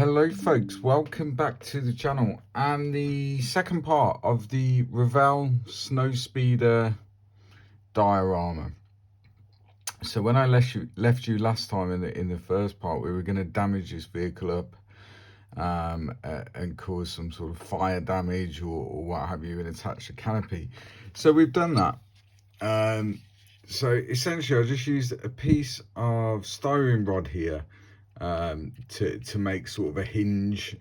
Hello folks, welcome back to the channel and the second part of the Revell Snowspeeder diorama. So when I left you last time in the first part, we were going to damage this vehicle up and cause some sort of fire damage or what have you and attach the canopy. So we've done that. So essentially I just used a piece of styrene rod here to make sort of a hinge,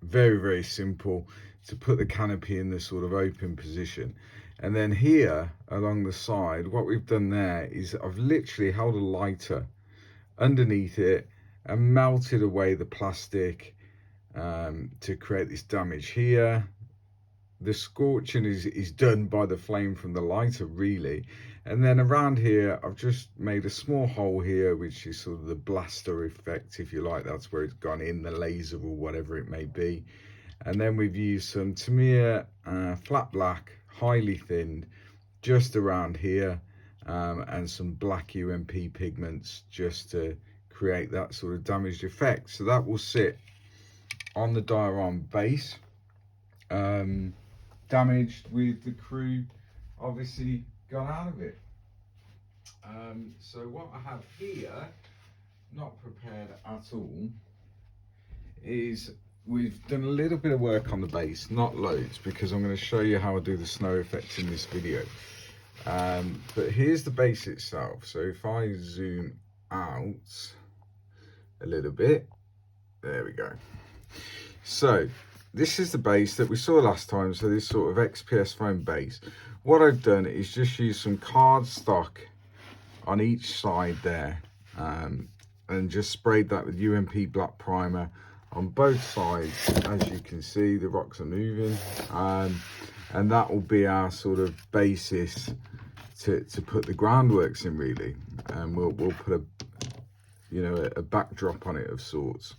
very simple, to put the canopy in the sort of open position. And then here along the side, what we've done there is I've literally held a lighter underneath it and melted away the plastic to create this damage here. The scorching is done by the flame from the lighter really. And then around here I've just made a small hole here, which is sort of the blaster effect, if you like. That's where it's gone in, the laser or whatever it may be. And then we've used some Tamiya flat black, highly thinned, just around here, and some black UMP pigments just to create that sort of damaged effect. So that will sit on the diorama base, damaged with the crew obviously gone out of it. So what I have here, not prepared at all, is we've done a little bit of work on the base, not loads, because I'm going to show you how I do the snow effects in this video. But here's the base itself. So if I zoom out a little bit, there we go. So this is the base that we saw last time, so this sort of XPS foam base. What I've done is just use some cardstock on each side there, and just sprayed that with UMP black primer on both sides. As you can see, the rocks are moving, and that will be our sort of basis to put the groundworks in really, and we'll put a backdrop on it of sorts.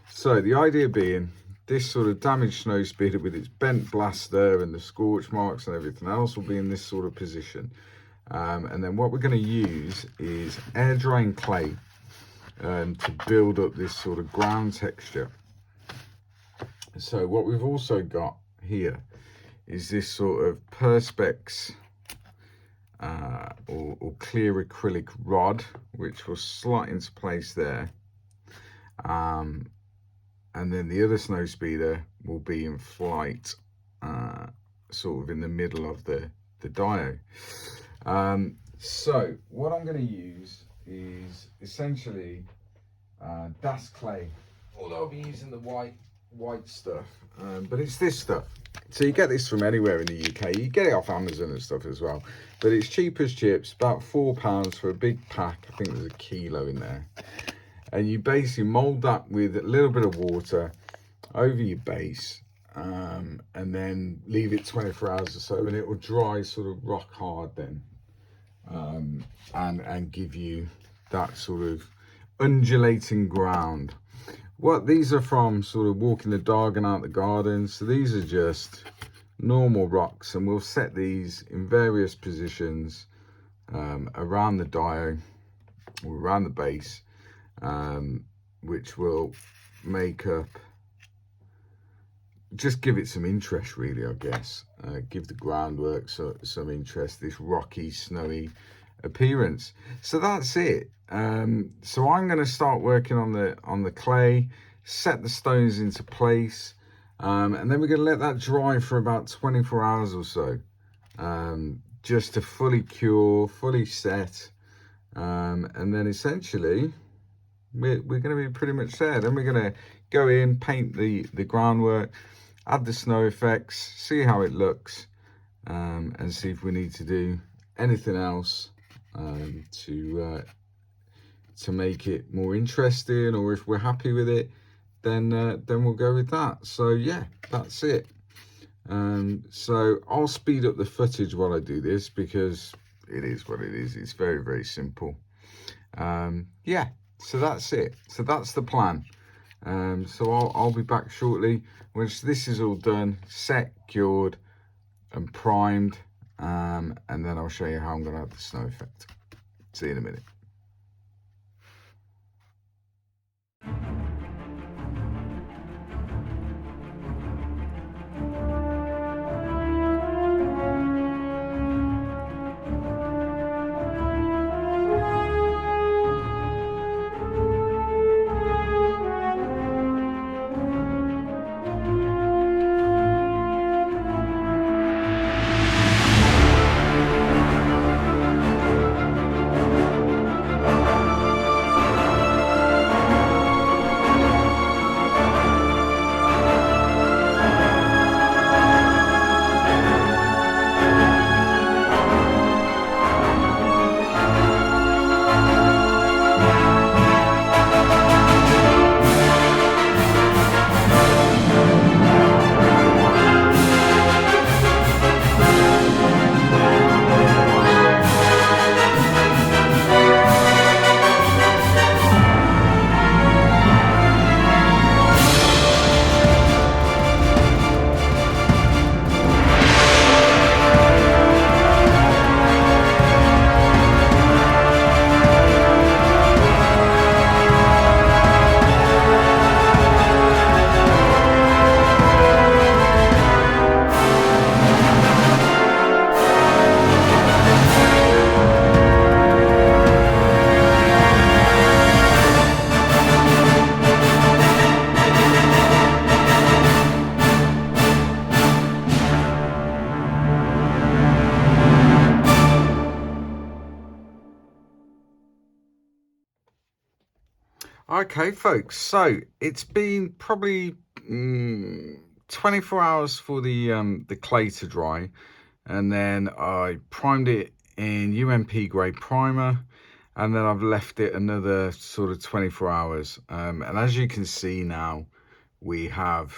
So the idea being, this sort of damaged snowspeeder with its bent blaster and the scorch marks and everything else will be in this sort of position. And then what we're going to use is air drying clay to build up this sort of ground texture. So what we've also got here is this sort of perspex or clear acrylic rod, which will slot into place there. And then the other snowspeeder will be in flight, sort of in the middle of the dio. So what I'm going to use is essentially Das clay, although I'll be using the white stuff, but it's this stuff. So you get this from anywhere in the UK. You get it off Amazon and stuff as well, but it's cheap as chips, about £4 for a big pack. I think there's a kilo in there. And you basically mold that with a little bit of water over your base, and then leave it 24 hours or so, and it will dry sort of rock hard then, and give you that sort of undulating ground. What these are from, sort of walking the dog and out the garden. So these are just normal rocks, and we'll set these in various positions around the dio or around the base, which will make up, just give it some interest really, I guess. Give the groundwork some interest, this rocky, snowy appearance. So that's it. So I'm going to start working on the clay, set the stones into place, and then we're going to let that dry for about 24 hours or so, just to fully cure, fully set, and then essentially we're going to be pretty much there. Then we're going to go in, paint the groundwork, add the snow effects, see how it looks, and see if we need to do anything else to make it more interesting, or if we're happy with it, then we'll go with that. So yeah, that's it. So I'll speed up the footage while I do this, because it is what it is. It's very simple. Yeah, so that's it. So that's the plan. So I'll be back shortly once this is all done, set, cured and primed, and then I'll show you how I'm going to have the snow effect. See you in a minute. Okay, folks, so it's been probably 24 hours for the clay to dry, and then I primed it in UMP grey primer, and then I've left it another sort of 24 hours. And as you can see now, we have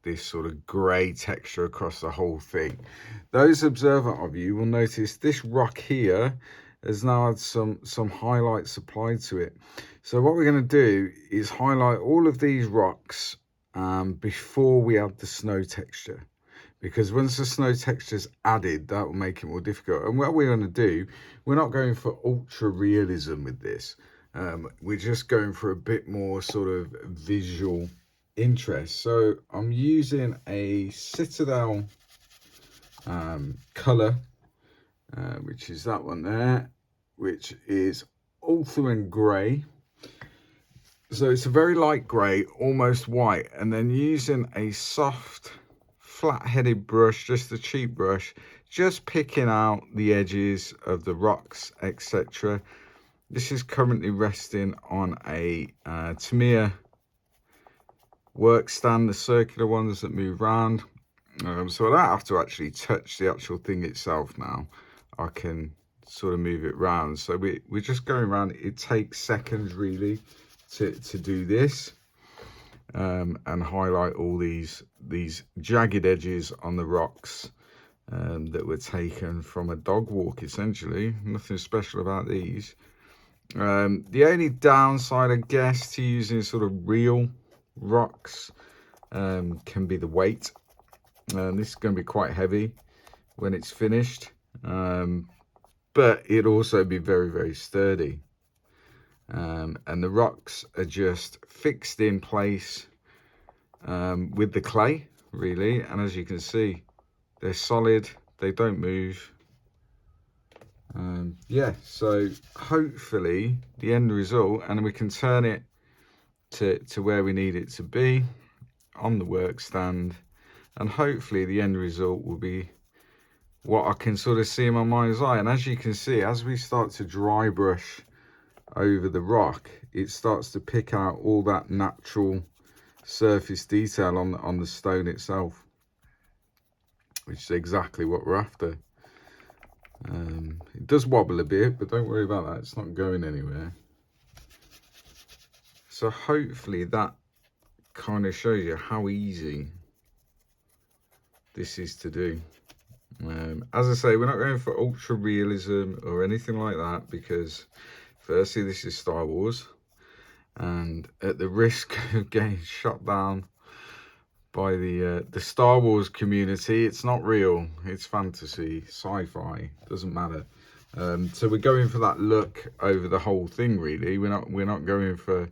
this sort of grey texture across the whole thing. Those observant of you will notice this rock here has now had some highlights applied to it. So what we're going to do is highlight all of these rocks before we add the snow texture, because once the snow texture is added, that will make it more difficult. And what we're going to do, we're not going for ultra realism with this. We're just going for a bit more sort of visual interest. So I'm using a Citadel color, which is that one there, which is Ulthuan grey. So it's a very light grey, almost white, and then using a soft flat-headed brush, just a cheap brush, just picking out the edges of the rocks, etc. This is currently resting on a Tamiya Worx stand, the circular ones that move around. So I don't have to actually touch the actual thing itself now. I can sort of move it around. So we're just going around. It takes seconds really to do this, and highlight all these jagged edges on the rocks that were taken from a dog walk, essentially. Nothing special about these. The only downside, I guess, to using sort of real rocks can be the weight. This is going to be quite heavy when it's finished, but it'd also be very, very sturdy. And the rocks are just fixed in place with the clay, really. And as you can see, they're solid, they don't move. Yeah, so hopefully the end result, and we can turn it to where we need it to be on the work stand, and hopefully the end result will be what I can sort of see in my mind's eye. And as you can see, as we start to dry brush over the rock, it starts to pick out all that natural surface detail on the stone itself, which is exactly what we're after. It does wobble a bit, but don't worry about that, it's not going anywhere. So hopefully that kind of shows you how easy this is to do. As I say, we're not going for ultra realism or anything like that, because firstly, this is Star Wars, and at the risk of getting shot down by the Star Wars community, it's not real, it's fantasy, sci-fi, doesn't matter. So we're going for that look over the whole thing, really. We're not going for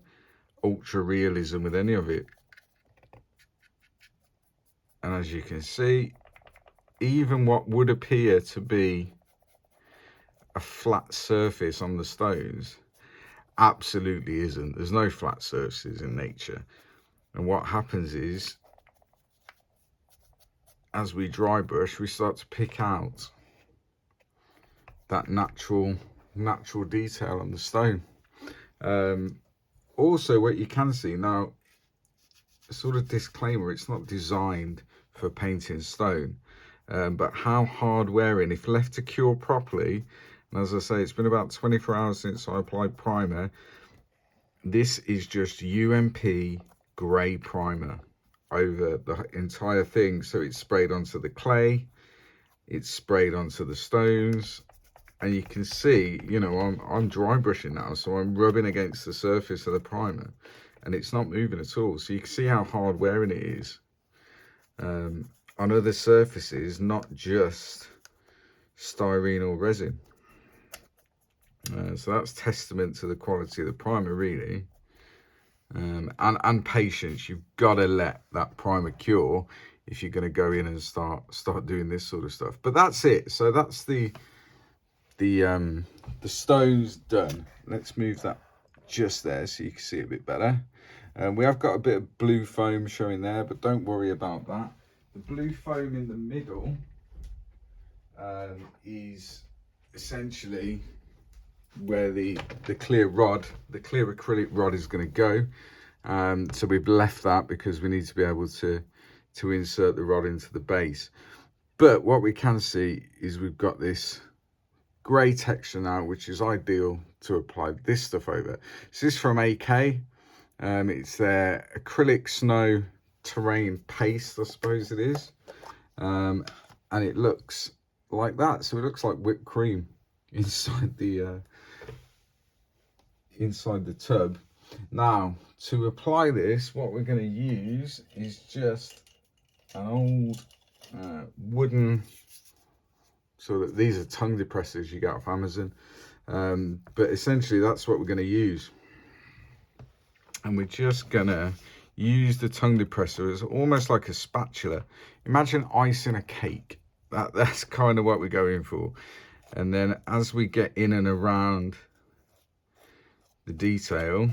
ultra realism with any of it. And as you can see, even what would appear to be a flat surface on the stones absolutely isn't. There's no flat surfaces in nature. And what happens is, as we dry brush, we start to pick out that natural detail on the stone. Also, what you can see now, a sort of disclaimer, it's not designed for painting stone, but how hard wearing, if left to cure properly, and as I say, it's been about 24 hours since I applied primer. This is just UMP grey primer over the entire thing. So it's sprayed onto the clay, it's sprayed onto the stones, and you can see, you know, I'm dry brushing now, so I'm rubbing against the surface of the primer, and it's not moving at all. So you can see how hard wearing it is on other surfaces, not just styrene or resin. So that's testament to the quality of the primer, really. And patience. You've got to let that primer cure if you're going to go in and start doing this sort of stuff. But that's it. So that's the stones done. Let's move that just there so you can see it a bit better. We have got a bit of blue foam showing there, but don't worry about that. The blue foam in the middle is essentially where the clear rod, the clear acrylic rod is going to go. So we've left that because we need to be able to insert the rod into the base. But what we can see is we've got this grey texture now, which is ideal to apply this stuff over. So this is from AK. It's their acrylic snow terrain paste, I suppose it is. And it looks like that. So it looks like whipped cream inside the tub. Now, to apply this, what we're going to use is just an old wooden, so that these are tongue depressors you get off Amazon, but essentially that's what we're going to use. And we're just going to use the tongue depressor as almost like a spatula. Imagine icing a cake. That's kind of what we're going for. And then as we get in and around the detail,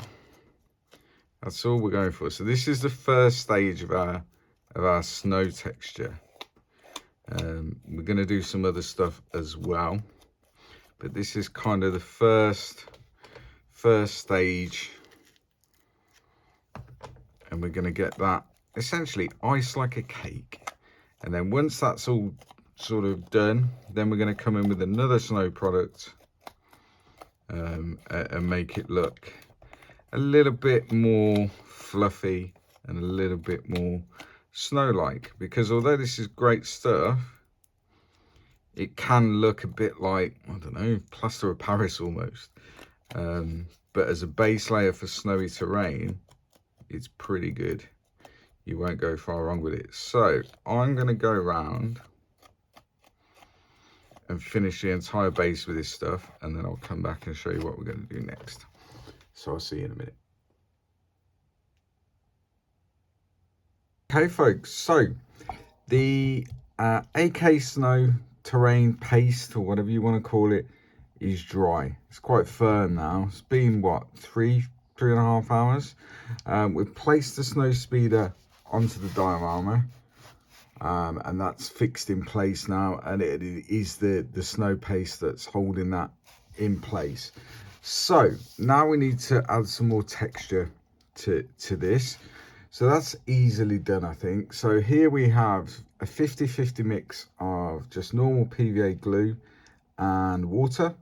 that's all we're going for. So this is the first stage of our snow texture. We're going to do some other stuff as well, but this is kind of the first stage, and we're going to get that essentially iced like a cake. And then once that's all sort of done, then we're going to come in with another snow product and make it look a little bit more fluffy and a little bit more snow-like, because although this is great stuff, it can look a bit like, I don't know, plaster of Paris almost. But as a base layer for snowy terrain, it's pretty good. You won't go far wrong with it. So I'm going to go around and finish the entire base with this stuff, and then I'll come back and show you what we're going to do next. So I'll see you in a minute. Okay folks, so the AK Snow Terrain Paste, or whatever you want to call it, is dry. It's quite firm now. It's been what, 3.5 hours. We've placed the snow speeder onto the diorama, and that's fixed in place now, and it is the snow paste that's holding that in place. So now we need to add some more texture to this. So that's easily done, I think. So here we have a 50-50 mix of just normal PVA glue and water.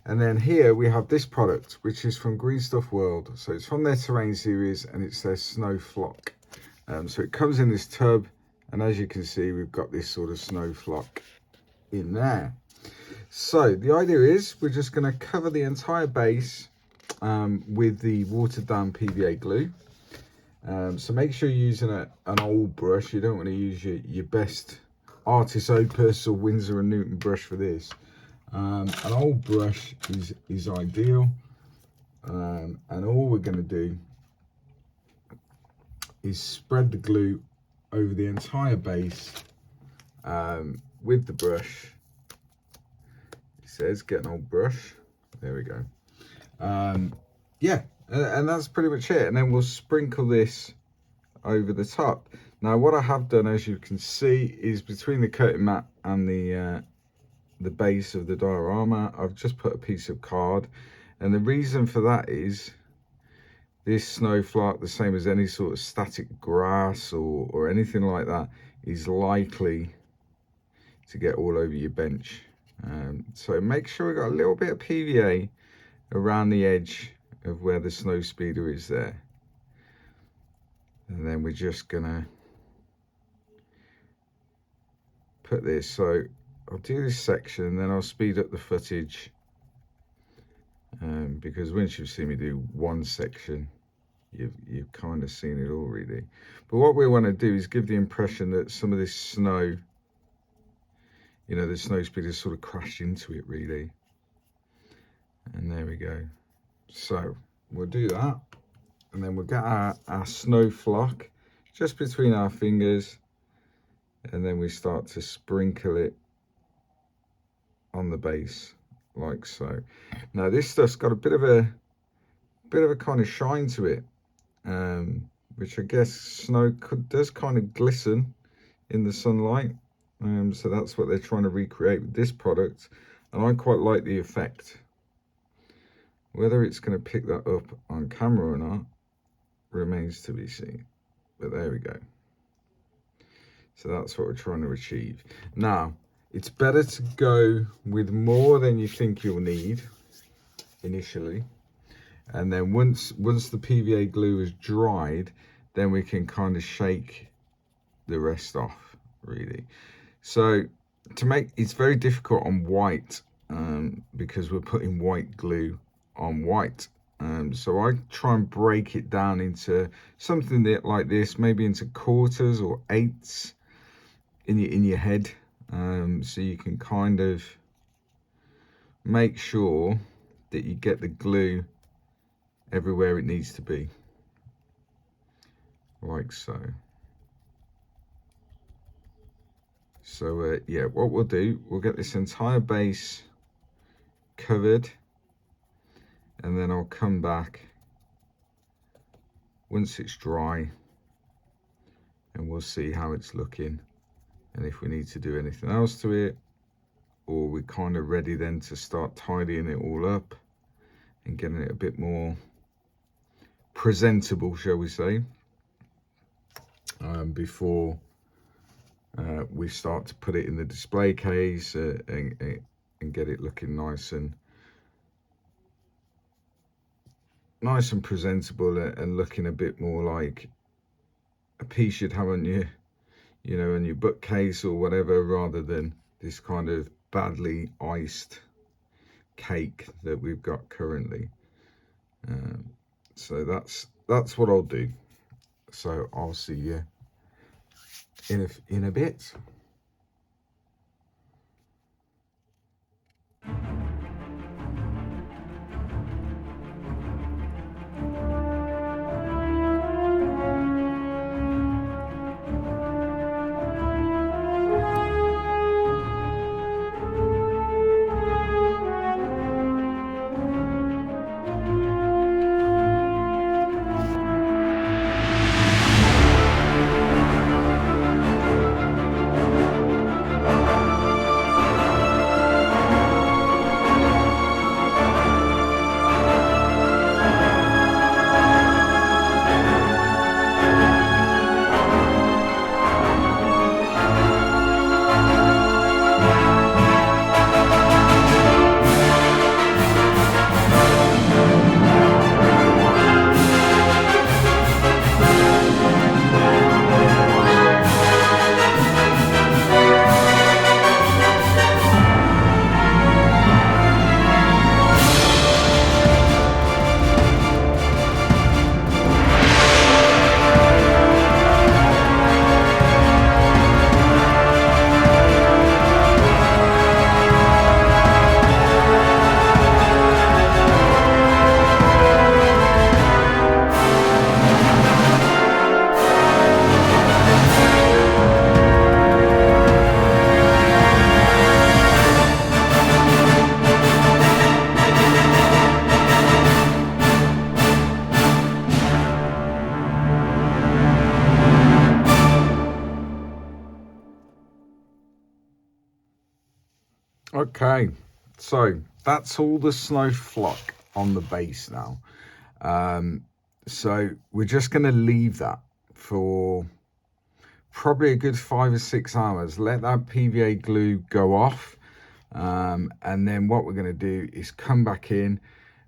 And then here we have this product, which is from Green Stuff World. So it's from their terrain series, and it's their snow flock. So it comes in this tub, and as you can see, we've got this sort of snow flock in there. So the idea is we're just going to cover the entire base with the watered down PVA glue. So make sure you're using an old brush. You don't want to use your best Artist Opus or Winsor & Newton brush for this. An old brush is ideal. And all we're going to do is spread the glue over the entire base with the brush. It says get an old brush. There we go. Yeah. And that's pretty much it. And then we'll sprinkle this over the top. Now what I have done, as you can see, is between the coating mat and the base of the diorama, I've just put a piece of card. And the reason for that is this snow flock, the same as any sort of static grass or anything like that, is likely to get all over your bench. So make sure we've got a little bit of PVA around the edge of where the snow speeder is there. And then we're just gonna put this, so I'll do this section and then I'll speed up the footage, because once you've seen me do one section, you've kind of seen it all really. But what we want to do is give the impression that some of this snow, you know, the snow speeder sort of crashed into it really. And there we go. So we'll do that, and then we'll get our snow flock just between our fingers, and then we start to sprinkle it on the base like so. Now this stuff's got a bit of a kind of shine to it, which I guess snow does kind of glisten in the sunlight, so that's what they're trying to recreate with this product, and I quite like the effect. Whether it's going to pick that up on camera or not remains to be seen. But there we go. So that's what we're trying to achieve. Now, it's better to go with more than you think you'll need initially. And then once the PVA glue is dried, then we can kind of shake the rest off, really. So to make, it's very difficult on white because we're putting white glue on white. So I try and break it down into something that, like this, maybe into quarters or eighths in your head, so you can kind of make sure that you get the glue everywhere it needs to be, like so. So yeah, what we'll do, we'll get this entire base covered, and then I'll come back once it's dry and we'll see how it's looking and if we need to do anything else to it, or we're kind of ready then to start tidying it all up and getting it a bit more presentable, shall we say, before we start to put it in the display case and get it looking nice and presentable and looking a bit more like a piece you'd have on your, you know, on your bookcase or whatever, rather than this kind of badly iced cake that we've got currently. So that's what I'll do. So I'll see you in a bit. Okay, so that's all the snow flock on the base now. So we're just going to leave that for probably a good 5 or 6 hours. Let that PVA glue go off, and then what we're going to do is come back in.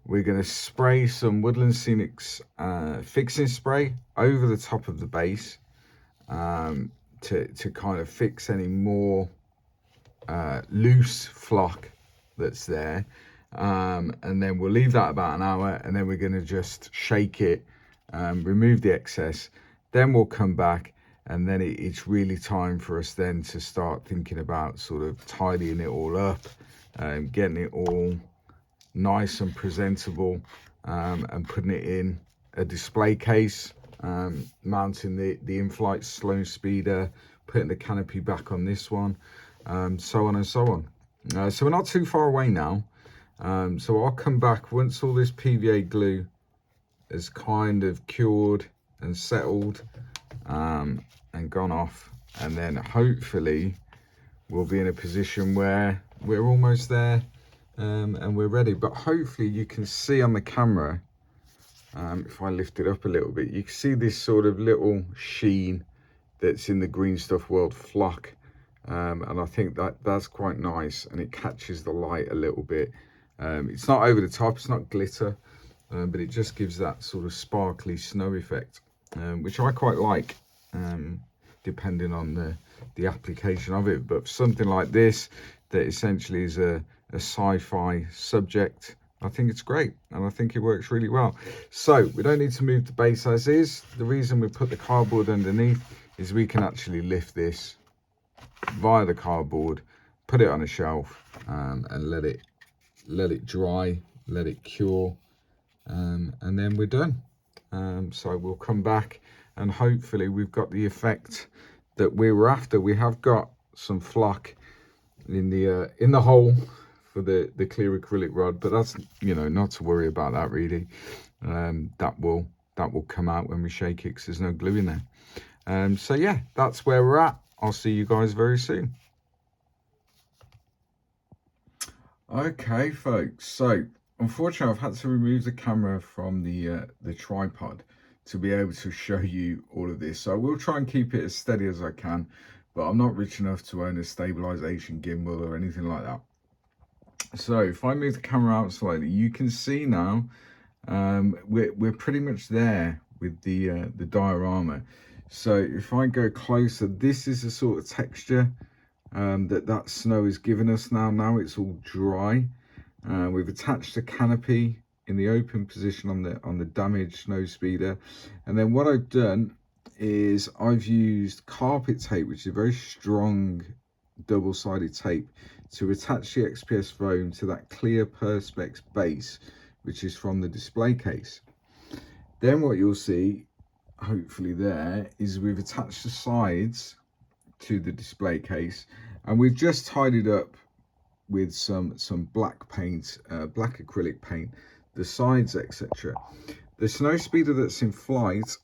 We're going to spray some Woodland Scenics fixing spray over the top of the base to kind of fix any more loose flock that's there, and then we'll leave that about an hour, and then we're going to just shake it, remove the excess, then we'll come back, and then it's really time for us then to start thinking about sort of tidying it all up, getting it all nice and presentable, and putting it in a display case, mounting the in-flight slow speeder, putting the canopy back on this one, so on and so on. So we're not too far away now, so I'll come back once all this PVA glue is kind of cured and settled, and gone off, and then hopefully we'll be in a position where we're almost there and we're ready. But hopefully you can see on the camera, if I lift it up a little bit, you can see this sort of little sheen that's in the Green Stuff World flock, and I think that's quite nice, and it catches the light a little bit. It's not over the top, it's not glitter, but it just gives that sort of sparkly snow effect, which I quite like, depending on the application of it. But something like this, that essentially is a sci-fi subject, I think it's great, and I think it works really well. So we don't need to move the base as is. The reason we put the cardboard underneath is we can actually lift this via the cardboard, put it on a shelf, and let it dry, let it cure, and then we're done. So we'll come back, and hopefully we've got the effect that we were after. We have got some flock in the hole for the clear acrylic rod, but that's, you know, not to worry about that really. That will come out when we shake it, because there's no glue in there. So yeah, that's where we're at. I'll see you guys very soon. Okay folks, so unfortunately I've had to remove the camera from the tripod to be able to show you all of this. So I will try and keep it as steady as I can, but I'm not rich enough to own a stabilization gimbal or anything like that. So if I move the camera out slightly, you can see now we're pretty much there with the diorama. So if I go closer, this is the sort of texture that snow has given us now. Now it's all dry. We've attached a canopy in the open position on the damaged snow speeder, and then what I've done is I've used carpet tape, which is a very strong double-sided tape, to attach the XPS foam to that clear perspex base, which is from the display case. Then what you'll see, hopefully there, is we've attached the sides to the display case, and we've just tied it up with some black paint, black acrylic paint, the sides, etc. The snow speeder that's in flight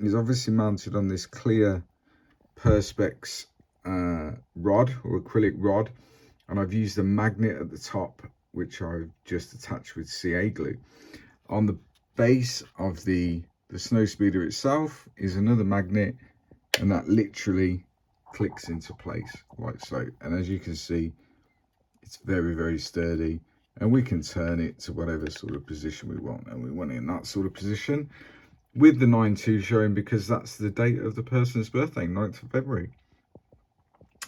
is obviously mounted on this clear perspex rod or acrylic rod, and I've used a magnet at the top, which I've just attached with CA glue. On the base of the snow speeder itself is another magnet, and that literally clicks into place like so. And as you can see, it's very, very sturdy, and we can turn it to whatever sort of position we want, and we want it in that sort of position with the 9/2 showing, because that's the date of the person's birthday, 9th of February.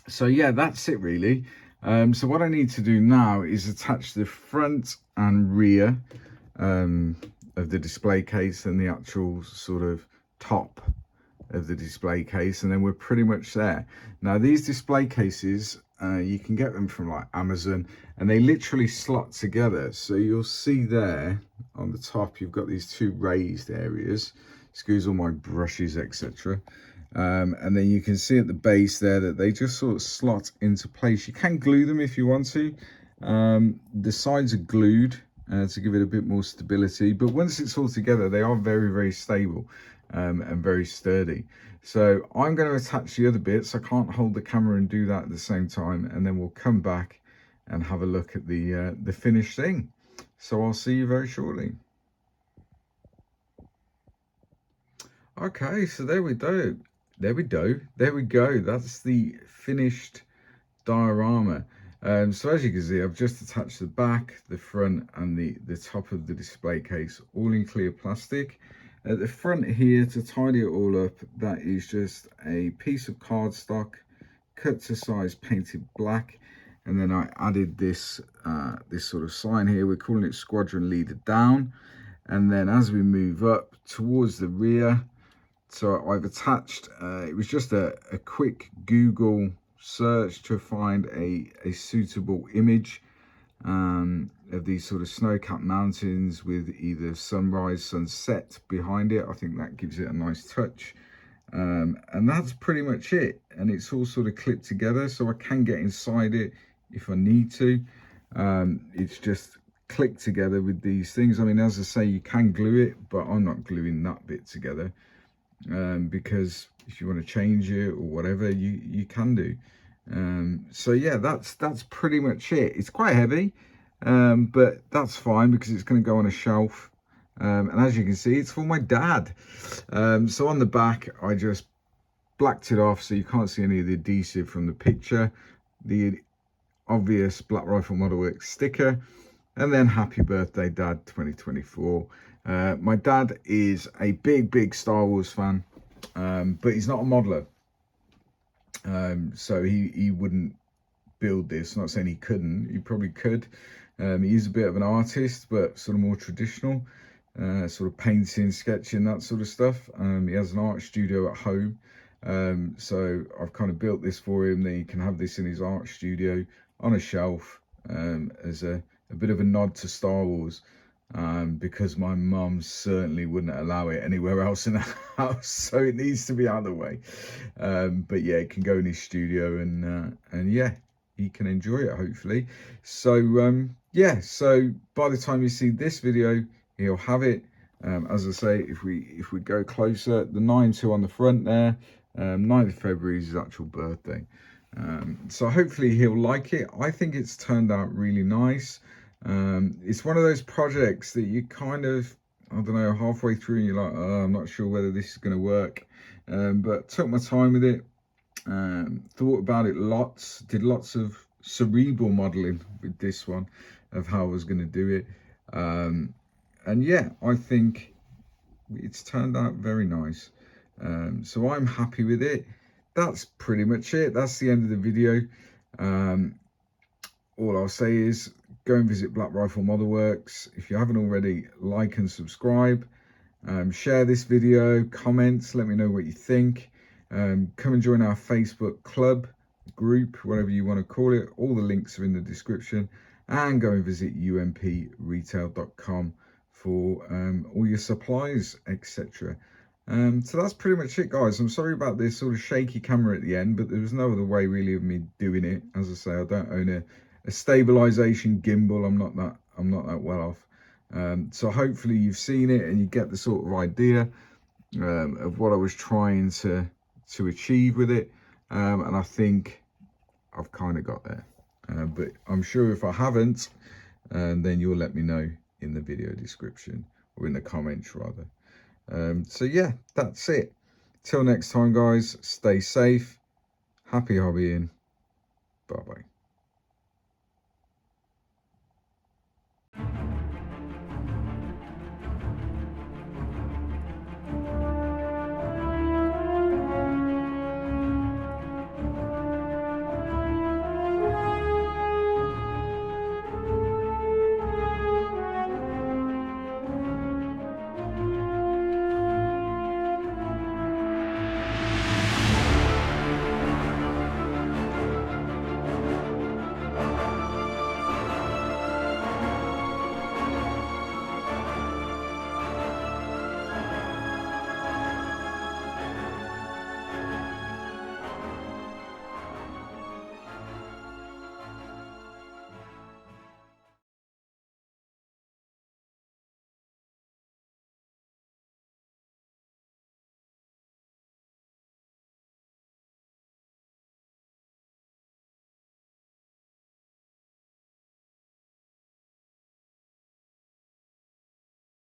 So yeah, that's it really. So what I need to do now is attach the front and rear of the display case and the actual sort of top of the display case, and then we're pretty much there. Now these display cases, you can get them from like Amazon, and they literally slot together. So you'll see there on the top, you've got these two raised areas. Excuse all my brushes, etc. And then you can see at the base there that they just sort of slot into place. You can glue them if you want to. The sides are glued to give it a bit more stability, but once it's all together, they are very, very stable and very sturdy. So I'm going to attach the other bits. I can't hold the camera and do that at the same time, and then we'll come back and have a look at the finished thing. So I'll see you very shortly. Okay, so there we go. There we go. That's the finished diorama. So as you can see, I've just attached the back, the front, and the top of the display case, all in clear plastic. At the front here, to tidy it all up, that is just a piece of cardstock cut to size, painted black, and then I added this this sort of sign here. We're calling it Squadron Leader Down. And then as we move up towards the rear, so I've attached, it was just a quick Google search to find a suitable image of these sort of snow-capped mountains with either sunrise, sunset behind it. I think that gives it a nice touch. And that's pretty much it. And it's all sort of clipped together, so I can get inside it if I need to. It's just clicked together with these things. I mean, as I say, you can glue it, but I'm not gluing that bit together. Because if you want to change it or whatever, you can do. So yeah, that's pretty much it. It's quite heavy, but that's fine because it's going to go on a shelf. And as you can see, it's for my dad. So on the back, I just blacked it off so you can't see any of the adhesive from the picture. The obvious Black Rifle Model Works sticker, and then happy birthday dad 2024. My dad is a big Star Wars fan, but he's not a modeler, so he wouldn't build this. I'm not saying he couldn't, he probably could. He's a bit of an artist, but sort of more traditional, sort of painting, sketching, that sort of stuff. He has an art studio at home, so I've kind of built this for him that he can have this in his art studio on a shelf, as a bit of a nod to Star Wars, because my mum certainly wouldn't allow it anywhere else in the house, so it needs to be out of the way. But yeah, it can go in his studio, and yeah, he can enjoy it hopefully. So yeah, so by the time you see this video, he'll have it. As I say, if we go closer, the 9-2 on the front there, 9th of February is his actual birthday. So hopefully he'll like it. I think it's turned out really nice. It's one of those projects that you kind of, I don't know, halfway through and you're like, oh, I'm not sure whether this is going to work. But took my time with it, thought about it lots, did lots of cerebral modeling with this one of how I was going to do it. And yeah, I think it's turned out very nice. So I'm happy with it. That's pretty much it. That's the end of the video. All I'll say is go and visit Black Rifle Model Works. If you haven't already, like and subscribe. Share this video, comments, let me know what you think. Come and join our Facebook club, group, whatever you want to call it. All the links are in the description. And go and visit umpretail.com for all your supplies, etc. So that's pretty much it, guys. I'm sorry about this sort of shaky camera at the end, but there was no other way really of me doing it. As I say, I don't own a stabilization gimbal. I'm not that well off. So hopefully you've seen it and you get the sort of idea of what I was trying to achieve with it. And I think I've kind of got there. But I'm sure if I haven't, then you'll let me know in the video description, or in the comments rather. So yeah, that's it. Till next time, guys, stay safe, happy hobbying, bye bye.